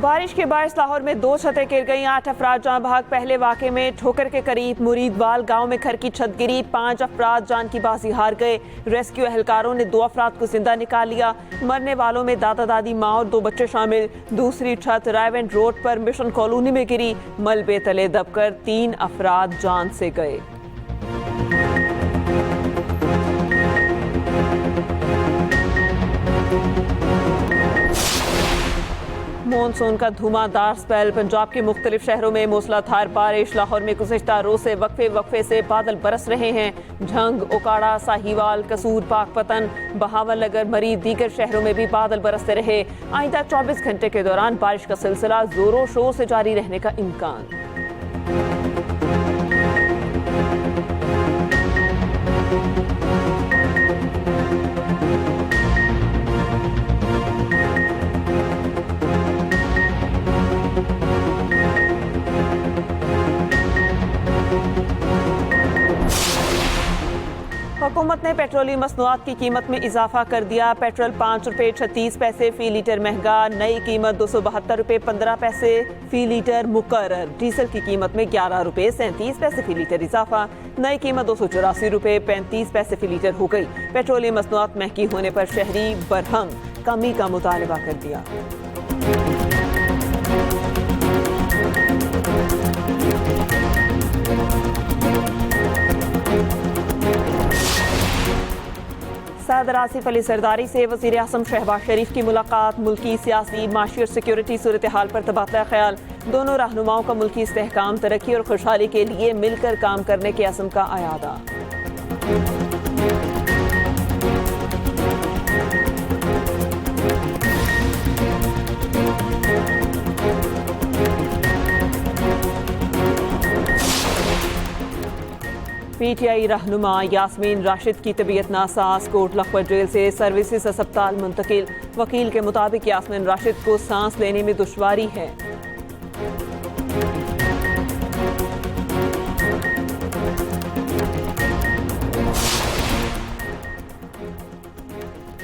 बारिश के बायस लाहौर में 2 छतें गिर गईं, 8 अफराद जान बहक। पहले वाक़े में ठोकर के करीब मुरीदवाल गांव में घर की छत गिरी, 5 अफराद जान की बाजी हार गए। रेस्क्यू एहलकारों ने 2 अफराद को जिंदा निकाल लिया। मरने वालों में दादा दादी, माँ और 2 बच्चे शामिल। दूसरी छत रायवेंट रोड पर मिशन कॉलोनी में गिरी, मलबे तले दबकर 3 अफराद जान से गए। मॉनसून का धुआंधार स्पेल, पंजाब के मुख्तलिफ शहरों में मूसलाधार बारिश। लाहौर में गुज़िश्ता रोज़ से वक्फे से बादल बरस रहे हैं। झंग, ओकाड़ा, साहिवाल, कसूर, पाकपतन, बहावल नगर, मरी दीगर शहरों में भी बादल बरसते रहे। आइंदा 24 घंटे के दौरान बारिश का सिलसिला जोरों शोर से जारी रहने का इम्कान। हुकूमत ने पेट्रोलियम मसनूआत की कीमत में इजाफा कर दिया। पेट्रोल 5 रुपये 36 पैसे फी लीटर महंगा, नई कीमत 272 रुपये 15 पैसे फी लीटर मुकर्रर। डीजल की कीमत में 11 रुपये 37 पैसे फी लीटर इजाफा, नई कीमत 284 रुपये 35 पैसे फी लीटर हो गई। पेट्रोलियम मसनूआत महंगी होने पर शहरी बरहम कमी का मुतालबा कर दिया। सदर आसिफ अली जरदारी से वज़ीर आज़म शहबाज शरीफ की मुलाकात। मुल्की सियासी, माशी और सिक्योरिटी सूरत हाल पर तबादला ख्याल। दोनों रहनुमाओं का मुल्की इस्तेहकाम, तरक्की और खुशहाली के लिए मिलकर काम करने के अज़्म का अयादा। पीटीआई रहनुमा यास्मीन राशिद की तबीयत नासाज, कोट लखपत जेल से सर्विसेज अस्पताल मुंतकिल। वकील के मुताबिक यास्मीन राशिद को सांस लेने में दुश्वारी है।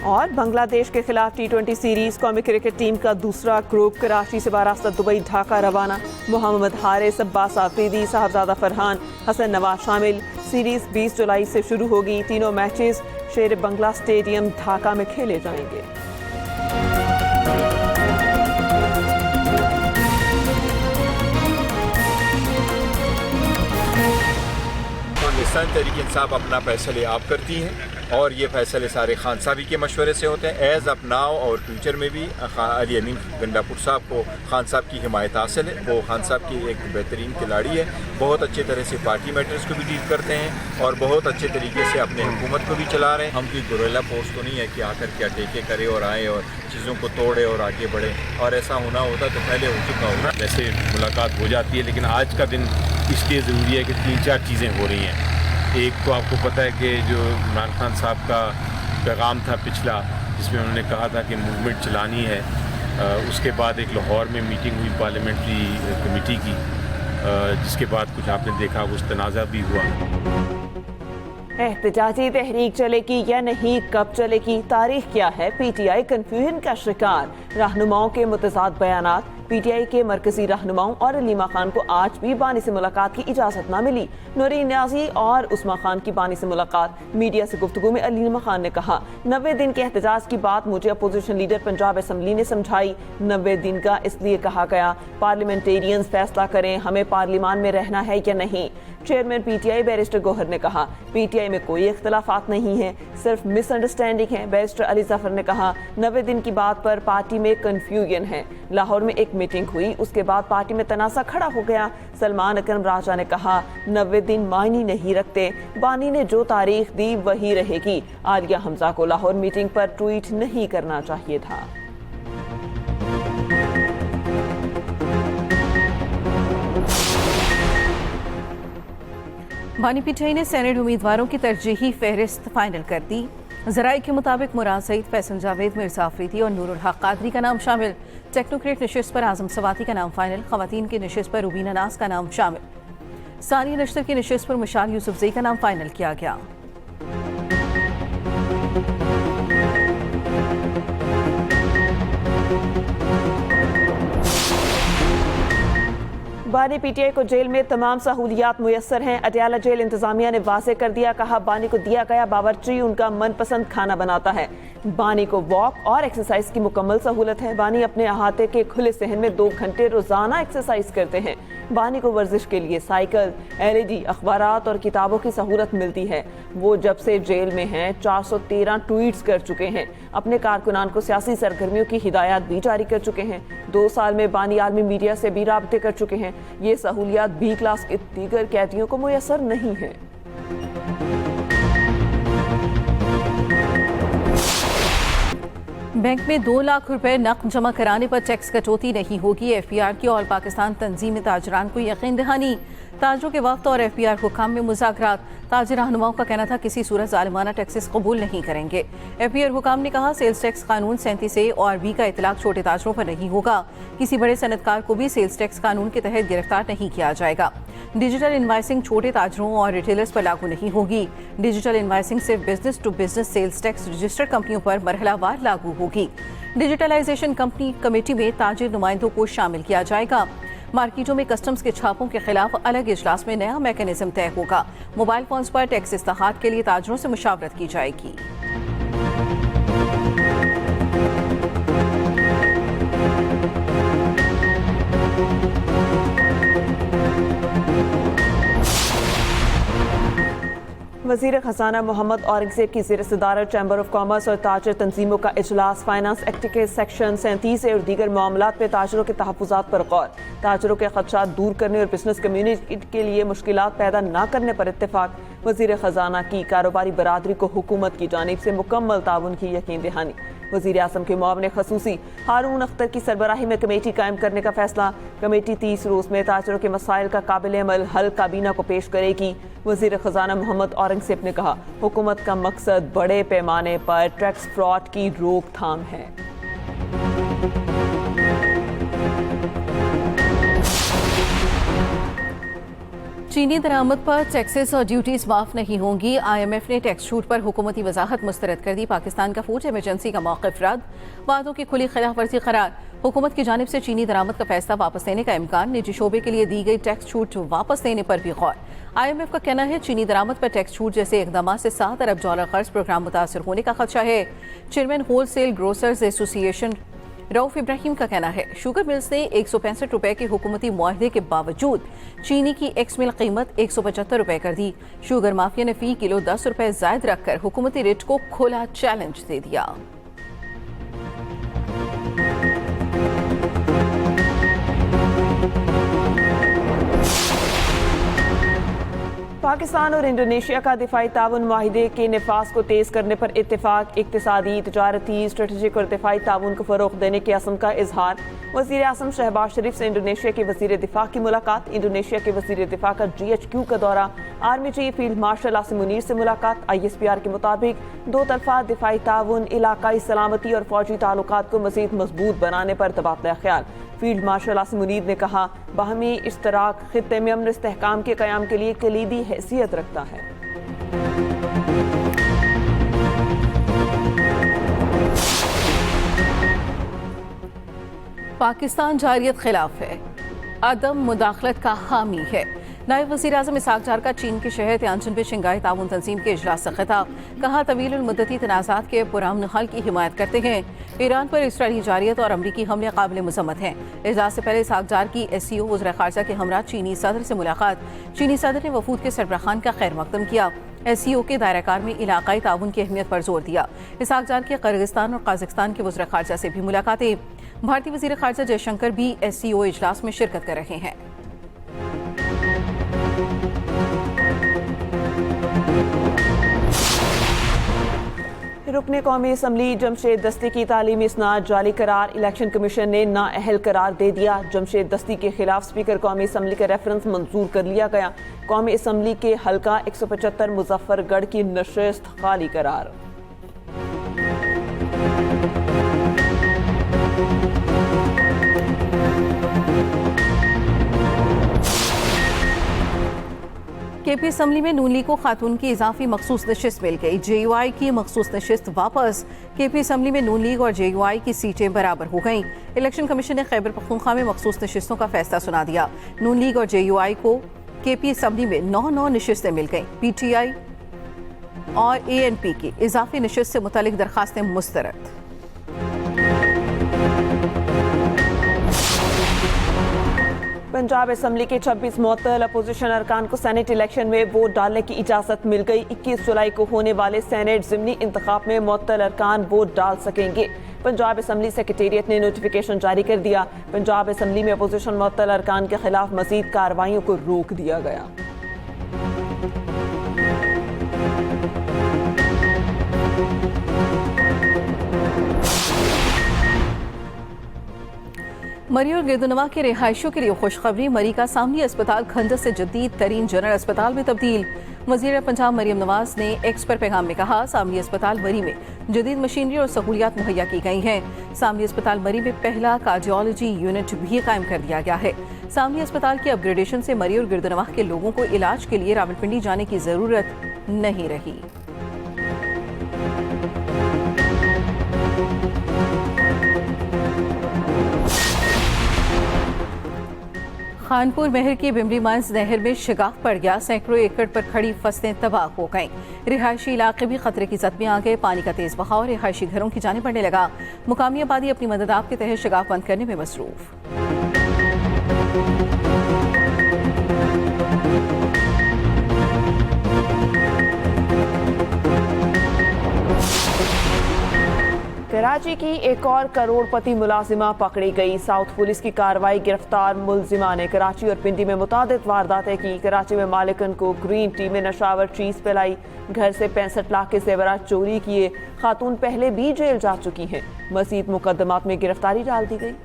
और बांग्लादेश के खिलाफ T20 सीरीज कौमी क्रिकेट टीम का दूसरा ग्रुप कराची से बारास्ता दुबई ढाका रवाना। मोहम्मद हारिस, अब्बास आफरीदी, साहबजादा फरहान, हसन नवाज शामिल। सीरीज 20 जुलाई से शुरू होगी। तीनों मैचेस शेर बंगला स्टेडियम ढाका में खेले जाएंगे। पाकिस्तान तहरीक इंसाफ अपना फैसले आप करती हैं और ये फैसले सारे खान साहब के मशवरे से होते हैं। एज़ अप नाउ और फ्यूचर में भी अली अमीन गंडापुर साहब को खान साहब की हिमायत हासिल है। वो खान साहब की एक बेहतरीन खिलाड़ी है, बहुत अच्छे तरह से पार्टी मैटर्स को भी डील करते हैं और बहुत अच्छे तरीके से अपने हुकूमत को भी चला रहे हैं। हम कोई गुरिल्ला पोस्ट तो नहीं है कि आकर क्या टेके करे और आए और चीज़ों को तोड़े और आगे बढ़े, और ऐसा होना होता तो पहले हो चुका होगा। वैसे मुलाकात हो जाती है, लेकिन आज का दिन इसलिए ज़रूरी है कि 3-4 चीज़ें हो रही हैं। एक तो आपको पता है कि जो इमरान खान साहब का पैगाम था पिछला, जिसमें उन्होंने कहा था कि मूवमेंट चलानी है, उसके बाद एक लाहौर में मीटिंग हुई पार्लियामेंट्री कमेटी की, जिसके बाद कुछ आपने देखा कुछ तनाज़ा भी हुआ। एहतजाजी तहरीक चलेगी या नहीं, कब चलेगी, तारीख क्या है? पीटीआई कन्फ्यूजन का शिकार। रहनुमाओं के मुतज़ाद बयानात। पीटीआई के मरकजी रहनुमाओं और अलीमा खान को आज भी बानी से मुलाकात की इजाज़त न मिली। नूरीन न्याज़ी और उस्मा खान की बानी से मुलाकात। मीडिया से गुफ्तगू में अलीमा खान ने कहा, 90 दिन के एहतजाज की बात मुझे अपोजिशन लीडर पंजाब असम्बली ने समझाई। 90 दिन का इसलिए कहा गया पार्लियामेंटेरियंस फैसला करें हमें पार्लियामान में रहना है या नहीं। चेयरमैन पीटीआई बैरिस्टर गौहर ने कहा, पीटीआई में कोई इख्तलाफात नहीं है, सिर्फ मिसअंडरस्टैंडिंग है। बैरिस्टर अली जफर ने कहा, 90 दिन की बात पर पार्टी में कन्फ्यूजन है। लाहौर में एक मीटिंग हुई, उसके बाद पार्टी में तनाज़ा खड़ा हो गया। सलमान अकरम राजा ने कहा, 90 दिन मायने नहीं रखते, बानी ने जो तारीख दी वही रहेगी। आलिया हमजा को लाहौर मीटिंग पर ट्वीट नहीं करना चाहिए था। बानी पीटीआई ने सेनेट उम्मीदवारों की तरजीही फहरिस्त फाइनल कर दी। ज़राए के मुताबिक मुराद सईद, फैसल जावेद, मिर्जा आफरीदी और नूरुल हक कादरी का नाम शामिल। टेक्नोक्रेट नशिस्त पर आजम सवाती का नाम फाइनल। ख़वातीन की नशिस्त पर रुबीना नाज का नाम शामिल। सानिया नश्तर की नशिस्त पर मशाल यूसुफजई का नाम फाइनल किया गया। बानी पीटीआई को जेल में तमाम सहूलियात मुयस्सर हैं। अडयाला जेल इंतजामिया ने वाजे कर दिया, कहा बानी को दिया गया बावर्ची उनका मनपसंद खाना बनाता है। बानी को वॉक और एक्सरसाइज की मुकम्मल सहूलत है। बानी अपने अहाते के खुले सहन में 2 घंटे रोजाना एक्सरसाइज करते हैं। बानी को वर्जिश के लिए साइकिल, LED, अखबारात और किताबों की सहूलत मिलती है। वो जब से जेल में हैं 413 ट्वीट्स कर चुके हैं। अपने कारकुनान को सियासी सरगर्मियों की हिदायत भी जारी कर चुके हैं। 2 साल में बानी आलमी मीडिया से भी राब्ते कर चुके हैं। ये सहूलियात B क्लास के दीगर कैदियों को मुयस्सर नहीं है। बैंक में 2 लाख रुपए नकद जमा कराने पर टैक्स कटौती नहीं होगी। FPR की ऑल पाकिस्तान तंजीम ताजरान को यकीन दहानी। ताजरों के वक्त और FPR हुकाम में मुज़ाकरात। ताजिर रहनुमाओं का कहना था किसी सूरत जालिमाना टैक्सेस कबूल नहीं करेंगे। FPR हुकाम ने कहा सेल्स टैक्स कानून 37A और B का इतलाक छोटे ताजरों पर नहीं होगा। किसी बड़े सनतकार को भी सेल्स टैक्स कानून के तहत गिरफ्तार नहीं किया जाएगा। डिजिटल इनवाइसिंग छोटे ताजरों और रिटेलर्स पर लागू नहीं होगी। डिजिटल इनवाइसिंग सिर्फ business to business sales tax registered कंपनियों पर मरहलावार लागू होगी। डिजिटलाइजेशन कंपनी कमेटी में ताजिर नुमाइंदों को शामिल किया जाएगा। मार्केटों में कस्टम्स के छापों के खिलाफ अलग इजलास में नया मैकेनिज्म तय होगा। मोबाइल फोन्स पर टैक्स इस्तेहाल के लिए ताजरों से मुशावरत की जाएगी। वज़ीर खजाना मोहम्मद औरंगज़ेब की ज़ेर सदारत चैम्बर ऑफ कॉमर्स और ताजर तंजीमों का इजलास। फाइनेंस एक्ट के सेक्शन 37 और दीगर मामलात पे ताजरों के तहफ़्फ़ुज़ात पर गौर। ताजरों के खदशात दूर करने और बिजनेस कम्युनिटी के लिए मुश्किलात पैदा न करने पर इत्तेफाक। वज़ीर खजाना की कारोबारी बरादरी को हुकूमत की जानिब से मुकम्मल ताउन की यकीन दहानी। वज़ीर आज़म के मुआविन खसूसी हारून अख्तर की सरबराही में कमेटी कायम करने का फैसला। कमेटी 30 रोज़ में ताजरों के मसाइल का काबिल अमल हल काबीना को पेश करेगी। वज़ीर खजाना मोहम्मद औरंगज़ेब ने कहा हुकूमत का मकसद बड़े पैमाने पर टैक्स फ्रॉड की रोकथाम है। चीनी दरामद पर टैक्सेस और ड्यूटीज माफ नहीं होंगी। IMF ने टैक्स छूट पर हुकूमती वजाहत मुस्तरद कर दी। पाकिस्तान का फूड इमरजेंसी का मौक़िफ़ रद्द। वादों की खुली खिलाफ वर्जी करार। हुकूमत की जानिब से चीनी दरामद का फैसला वापस लेने का इम्कान। निजी शोबे के लिए दी गई टैक्स छूट वापस लेने पर भी गौर। IMF का कहना है चीनी दरामद पर टैक्स छूट जैसे इकदाम से $7 अरब कर्ज प्रोग्राम मुतासर होने का खदशा है। Chairman wholesale grocers association Rauf Ibrahim का कहना है शुगर मिल्स ने 165 रुपए के हुकूमती मुआहदे के बावजूद चीनी की एक्स मिल कीमत 175 रुपए कर दी। शुगर माफिया ने फी किलो 10 रुपए जायद रखकर हुकूमती रेट को खुला चैलेंज दे दिया। पाकिस्तान और इंडोनेशिया का दिफाई ताउन मुआहिदे के नफाज को तेज करने पर इत्तेफाक। इक्तिसादी, तजारती, स्ट्रेटेजिक और दिफाई ताउन को फरोग देने के असम का इजहार। वज़ीर आज़म शहबाज शरीफ से इंडोनेशिया के वज़ीर दिफा की मुलाकात। इंडोनेशिया के वज़ीर दिफा का GHQ का दौरा। Army chief field marshal Asim Munir से मुलाकात। ISPR के मुताबिक 2 तरफ़ा दिफाई ताउन, इलाकाई सलामती और फौजी ताल्लुकात को मज़ीद मजबूत बनाने पर तबादला ख्याल। फील्ड मार्शल आसिम मुनीर ने कहा बाहमी इश्तराक खित्ते में अमन इस्तेहकाम के क़याम के लिए कलीदी हैसियत रखता है। पाकिस्तान जारियत खिलाफ है, अदम मुदाखलत का हामी है। नायब वज़ीर आज़म इसहाक डार का चीन के शहर त्यानजिन में शंघाई ताउन तंजीम के इजलास से खिताब। कहा तवील मुद्दती तनाज़ात के पुरअमन हल की हिमायत करते हैं। ईरान पर इसराइली जारियत और अमरीकी हमले काबिल मज़म्मत हैं। इजलास से पहले इसहाक डार की SCO वज़ीर ख़ारजा के हमरा चीनी सदर से मुलाकात। चीनी सदर ने वफूद के सरबराहान का खैर मकदम किया। SCO के दायराकार में इलाकाई ताउन की अहमियत पर जोर दिया। इसहाक डार के किर्गिस्तान और काज़ाख्स्तान के वज़ीर ख़ारजा से भी मुलाकातें। भारतीय वज़ीर ख़ारजा जयशंकर भी SCO इजलास में शिरकत कर रहे हैं। रुकने कौमी असम्बली जमशेद दस्ती की तालीमी इसनाद जाली करार। इलेक्शन कमीशन ने नाअहल करार दे दिया। जमशेद दस्ती के खिलाफ स्पीकर कौमी असम्बली का रेफरेंस मंजूर कर लिया गया। कौमी असम्बली के हल्का 175 मुजफ्फरगढ़ की नशिस्त खाली करार। केपी असम्बली में नून लीग को खातून की इजाफी मखसूस नशिस्त मिल गई। JUI की मखसूस नशिस्त वापस। केपी असम्बली में नून लीग और JUI की सीटें बराबर हो गईं। इलेक्शन कमीशन ने खैबर पख्तूनख्वा में मखसूस नशिस्तों का फैसला सुना दिया। नून लीग और JUI को केपी असम्बली में 9 नशिस्तें मिल गईं। PTI और ANP की इजाफी नशिस्त से मुतालिक दरखास्तें मुस्तरद। पंजाब असम्बली के 26 मुअत्तल अपोजिशन अरकान को सेनेट इलेक्शन में वोट डालने की इजाज़त मिल गई। 21 जुलाई को होने वाले सेनेट ज़िमनी इंतखाब में मुअत्तल अरकान वोट डाल सकेंगे। पंजाब असम्बली सेक्रेटेरिएट ने नोटिफिकेशन जारी कर दिया। पंजाब असम्बली में अपोजिशन मुअत्तल अरकान के खिलाफ मजीद कार्रवाइयों को रोक दिया गया। मरी और गिरदुनवा के रिहायशियों के लिए खुशखबरी। मरी का सामनी अस्पताल खंडर से जदीद तरीन जनरल अस्पताल में तब्दील। वज़ीर पंजाब मरियम नवाज ने एक्स पर पैगाम में कहा, सामनी अस्पताल मरी में जदीद मशीनरी और सहूलियात मुहैया की गई हैं। सामनी अस्पताल मरी में पहला कार्डियोलॉजी यूनिट भी कायम कर दिया गया है। सामनी अस्पताल की अपग्रेडेशन से मरी और गिरदुनवा के लोगों को इलाज के लिए रावलपिंडी जाने की जरूरत नहीं रही। खानपुर महर की बिमरी माइंस नहर में शिगाफ पड़ गया। सैकड़ों एकड़ पर खड़ी फसलें तबाह हो गईं। रिहायशी इलाके भी खतरे की जद में आ गए। पानी का तेज बहाव रिहायशी घरों की जाने पड़ने लगा। मुकामी आबादी अपनी मददाब के तहत शिगाफ बंद करने में मसरूफ। कराची की एक और करोड़पति मुलाजिमा पकड़ी गई। साउथ पुलिस की कार्रवाई। गिरफ्तार मुलजिमा ने कराची और पिंडी में मुतादिद वारदातें की। कराची में मालिकन को ग्रीन टी में नशावर चीज पिलाई। घर से 65 लाख के जेवरात चोरी किए। खातून पहले भी जेल जा चुकी हैं। मजीद मुकदमात में गिरफ्तारी डाल दी गई।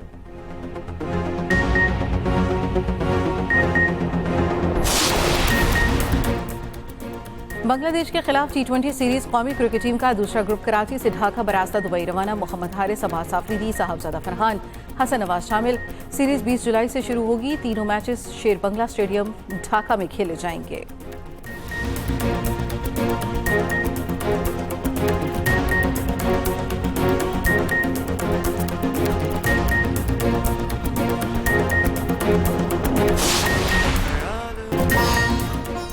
बांग्लादेश के खिलाफ T20 सीरीज कौमी क्रिकेट टीम का दूसरा ग्रुप कराची से ढाका बरास्ता दुबई रवाना। मोहम्मद हारिस, अब्बास आफरीदी, साहबजादा फरहान, हसन नवाज शामिल। सीरीज 20 जुलाई से शुरू होगी। तीनों मैचेस शेर बंगला स्टेडियम ढाका में खेले जाएंगे।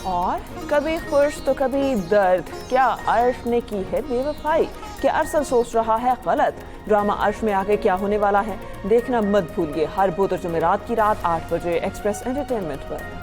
और कभी खुश तो कभी दर्द। क्या अर्श ने की है बेवफाई? क्या अरसल सोच रहा है गलत? ड्रामा अर्श में आगे क्या होने वाला है देखना मत भूलिए। हर बुध और जुमेरात की रात 8 बजे एक्सप्रेस एंटरटेनमेंट पर।